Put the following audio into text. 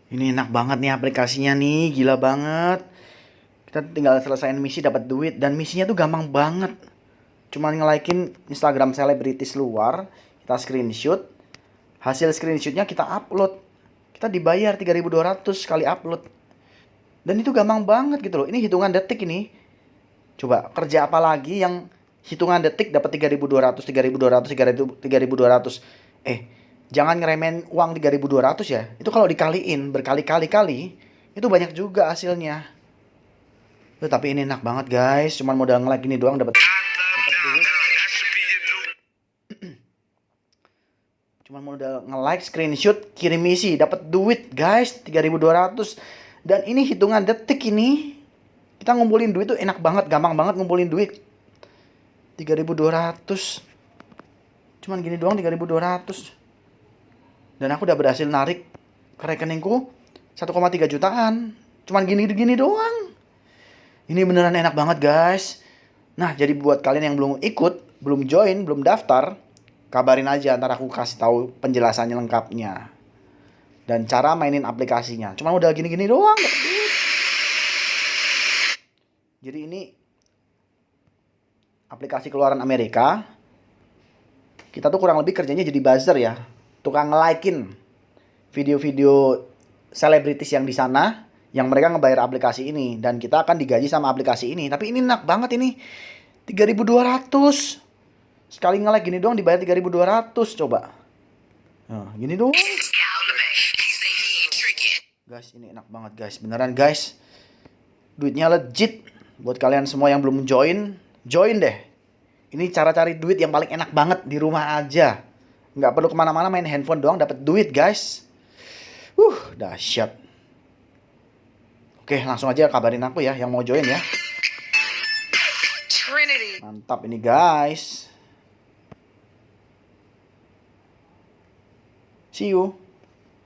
Ini enak banget nih aplikasinya nih, gila banget. Kita tinggal selesaiin misi dapat duit dan misinya tuh gampang banget. Cuman nge-like-in Instagram selebritis luar, kita screenshot, hasil screenshotnya kita upload. Kita dibayar 3.200 sekali upload. Dan itu gampang banget gitu loh. Ini hitungan detik ini. Coba kerja apa lagi yang hitungan detik dapat 3.200, 3.200, 3.200. Jangan ngeremen uang 3.200 ya. Itu kalau dikaliin berkali-kali itu banyak juga hasilnya. Tapi ini enak banget guys. Cuman modal nge-like ini doang dapat duit. Cuman modal nge-like, screenshot, kirim misi, dapat duit guys 3.200. Dan ini hitungan detik ini. Kita ngumpulin duit tuh enak banget, gampang banget ngumpulin duit. 3.200. Cuman gini doang 3.200. Dan aku udah berhasil narik ke rekeningku 1,3 jutaan. Cuman gini-gini doang. Ini beneran enak banget guys. Nah, jadi buat kalian yang belum ikut, belum join, belum daftar, kabarin aja, ntar aku kasih tahu penjelasannya lengkapnya. Dan cara mainin aplikasinya. Cuma udah gini-gini doang. Jadi ini aplikasi keluaran Amerika. Kita tuh kurang lebih kerjanya jadi buzzer ya. Tukang nge-like-in video-video selebritis yang di sana, yang mereka ngebayar aplikasi ini, dan kita akan digaji sama aplikasi ini. Tapi ini enak banget ini. 3.200. Sekali nge-like gini doang dibayar 3.200 coba. Nah, gini doang. Guys, ini enak banget guys. Beneran guys. Duitnya legit. Buat kalian semua yang belum join, join deh. Ini cara cari duit yang paling enak banget di rumah aja. Nggak perlu kemana-mana, main handphone doang dapat duit guys. Dahsyat. Oke, langsung aja kabarin aku ya yang mau join ya. Mantap ini guys. See you.